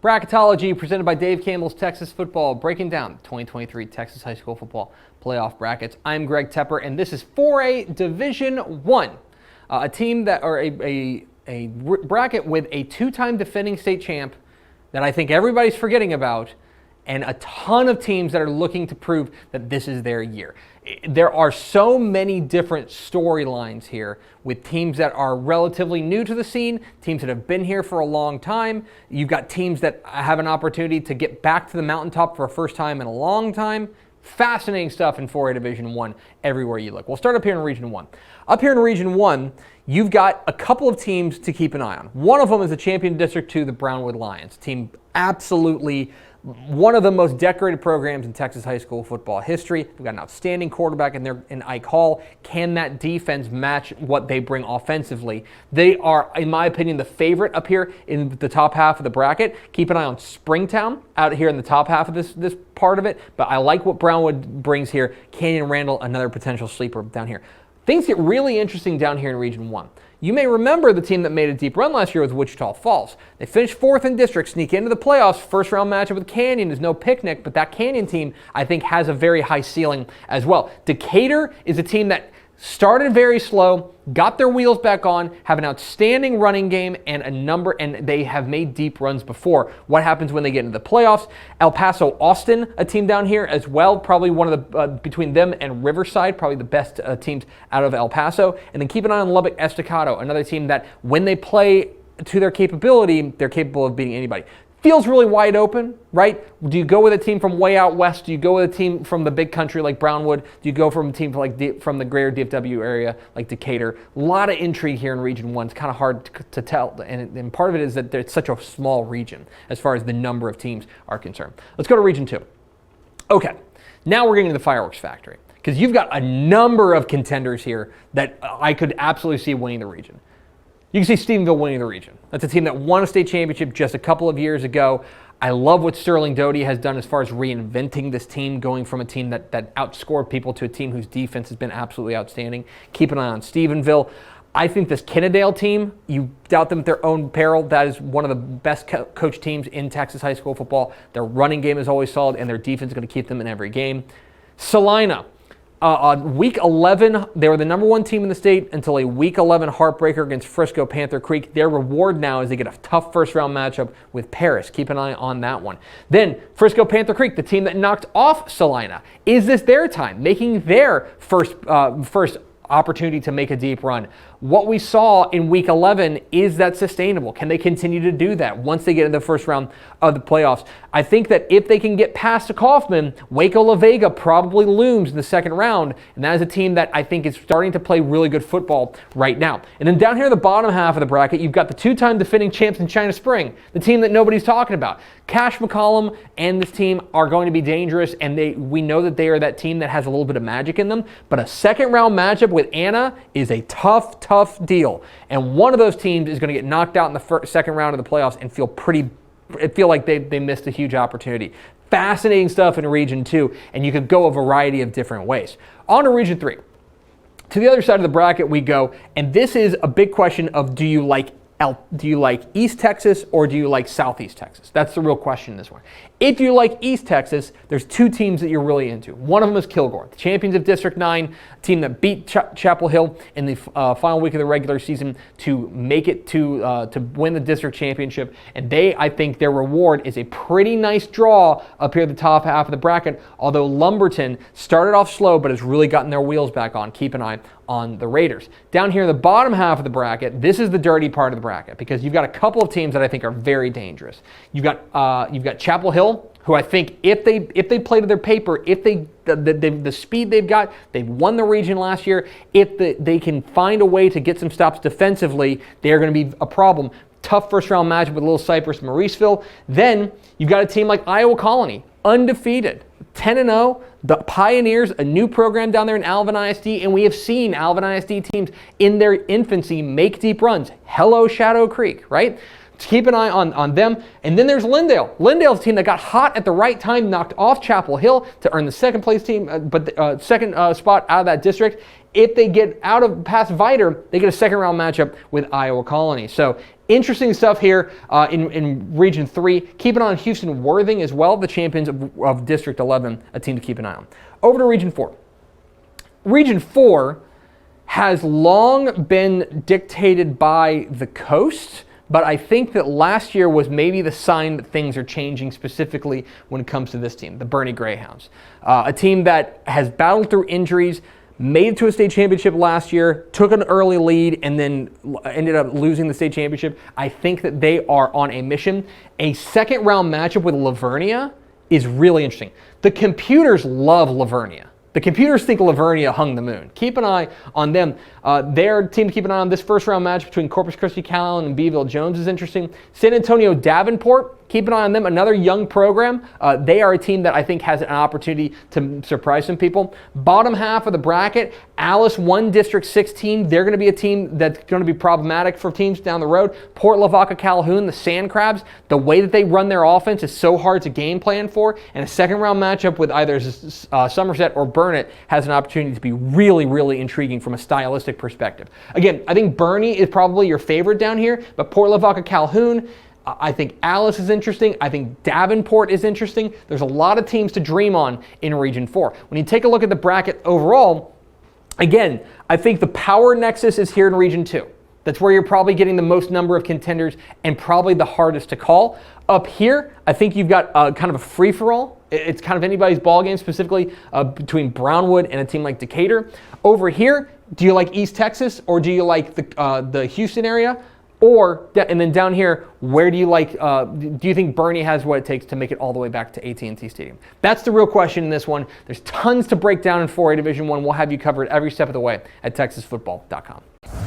Bracketology presented by Dave Campbell's Texas Football, breaking down the 2023 Texas High School Football Playoff brackets. I'm Greg Tepper, and this is for a Division I, a team that, or a bracket with a two-time defending state champ that I think everybody's forgetting about, and a ton of teams that are looking to prove that this is their year. There are so many different storylines here with teams that are relatively new to the scene, teams that have been here for a long time. You've got teams that have an opportunity to get back to the mountaintop for a first time in a long time. Fascinating stuff in 4A Division I everywhere you look. We'll start up here in Region 1. Up here in Region 1, you've got a couple of teams to keep an eye on. One of them is the champion District 2, the Brownwood Lions. Team absolutely one of the most decorated programs in Texas high school football history. They've got an outstanding quarterback in Ike Hall. Can that defense match what they bring offensively? They are, in my opinion, the favorite up here in the top half of the bracket. Keep an eye on Springtown out here in the top half of this part of it. But I like what Brownwood brings here. Canyon Randall, another potential sleeper down here. Things get really interesting down here in Region 1. You may remember the team that made a deep run last year was Wichita Falls. They finished 4th in district, sneak into the playoffs. First round matchup with Canyon is no picnic, but that Canyon team, I think, has a very high ceiling as well. Decatur is a team that started very slow, got their wheels back on, have an outstanding running game, and they have made deep runs before. What happens when they get into the playoffs? El Paso Austin, a team down here as well, probably one of the, between them and Riverside, probably the best teams out of El Paso. And then keep an eye on Lubbock Estacado, another team that when they play to their capability, they're capable of beating anybody. Feels really wide open, right? Do you go with a team from way out west? Do you go with a team from the big country like Brownwood? Do you go from a team from the greater DFW area like Decatur? A lot of intrigue here in Region 1. It's kind of hard to tell, and part of it is that it's such a small region as far as the number of teams are concerned. Let's go to Region 2. Okay, now we're getting to the fireworks factory because you've got a number of contenders here that I could absolutely see winning the region. You can see Stephenville winning the region. That's a team that won a state championship just a couple of years ago. I love what Sterling Doty has done as far as reinventing this team, going from a team that outscored people to a team whose defense has been absolutely outstanding. Keep an eye on Stephenville. I think this Kennedale team, you doubt them at their own peril. That is one of the best coached teams in Texas high school football. Their running game is always solid, and their defense is going to keep them in every game. Salina. On Week 11, they were the number 1 team in the state until a Week 11 heartbreaker against Frisco Panther Creek. Their reward now is they get a tough first-round matchup with Paris. Keep an eye on that one. Then Frisco Panther Creek, the team that knocked off Salina. Is this their time, making their first opportunity to make a deep run? What we saw in Week 11, is that sustainable? Can they continue to do that once they get in the first round of the playoffs? I think that if they can get past Kaufman, Waco La Vega probably looms in the second round, and that is a team that I think is starting to play really good football right now. And then down here at the bottom half of the bracket, you've got the two-time defending champs in China Spring, the team that nobody's talking about. Cash McCollum and this team are going to be dangerous, and we know that they are that team that has a little bit of magic in them, but a second-round matchup with Anna is a tough deal. And one of those teams is going to get knocked out in the second round of the playoffs and feel like they missed a huge opportunity. Fascinating stuff in Region 2, and you could go a variety of different ways. On to Region 3. To the other side of the bracket we go, and this is a big question of do you like East Texas or do you like Southeast Texas? That's the real question in this one. If you like East Texas, there's 2 teams that you're really into. One of them is Kilgore, the champions of District 9, team that beat Chapel Hill in the final week of the regular season to make it to win the district championship. And I think their reward is a pretty nice draw up here at the top half of the bracket, although Lumberton started off slow but has really gotten their wheels back on. Keep an eye on the Raiders. Down here in the bottom half of the bracket, this is the dirty part of the bracket because you've got a couple of teams that I think are very dangerous. You've got Chapel Hill, who I think if they play to their paper, if the speed they've got, they've won the region last year. If they can find a way to get some stops defensively, they're going to be a problem. Tough first-round matchup with Little Cypress, Mauriceville. Then you've got a team like Iowa Colony, undefeated, 10-0. The Pioneers, a new program down there in Alvin ISD, and we have seen Alvin ISD teams in their infancy make deep runs. Hello, Shadow Creek, right? keep an eye on them. And then there's Lindale. Lindale's a team that got hot at the right time, knocked off Chapel Hill to earn the second place team, second spot out of that district. If they get out of past Viter, they get a second round matchup with Iowa Colony. So interesting stuff here in Region 3. Keep an eye on Houston Worthing as well, the champions of District 11, a team to keep an eye on. Over to Region 4. Region 4 has long been dictated by the coast, but I think that last year was maybe the sign that things are changing, specifically when it comes to this team, the Boerne Greyhounds. A team that has battled through injuries, made it to a state championship last year, took an early lead, and then ended up losing the state championship. I think that they are on a mission. A second round matchup with Lavernia is really interesting. The computers love Lavernia. The computers think Lavernia hung the moon. Keep an eye on them. Their team to keep an eye on. This first round match between Corpus Christi Calhoun and Beeville Jones is interesting. San Antonio Davenport, keep an eye on them. Another young program. They are a team that I think has an opportunity to surprise some people. Bottom half of the bracket, Alice 1 District 16. They're going to be a team that's going to be problematic for teams down the road. Port Lavaca Calhoun, the Sand Crabs. The way that they run their offense is so hard to game plan for. And a second round matchup with either Somerset or Burnett has an opportunity to be really, really intriguing from a stylistic perspective. Again, I think Boerne is probably your favorite down here, but Port Lavaca Calhoun, I think Alice is interesting. I think Davenport is interesting. There's a lot of teams to dream on in Region 4. When you take a look at the bracket overall, again, I think the power nexus is here in Region 2. That's where you're probably getting the most number of contenders and probably the hardest to call. Up here, I think you've got kind of a free-for-all. It's kind of anybody's ball game, specifically between Brownwood and a team like Decatur. Over here, do you like East Texas or do you like the Houston area? And then down here, where do you like, do you think Boerne has what it takes to make it all the way back to AT&T Stadium? That's the real question in this one. There's tons to break down in 4A Division 1. We'll have you covered every step of the way at TexasFootball.com.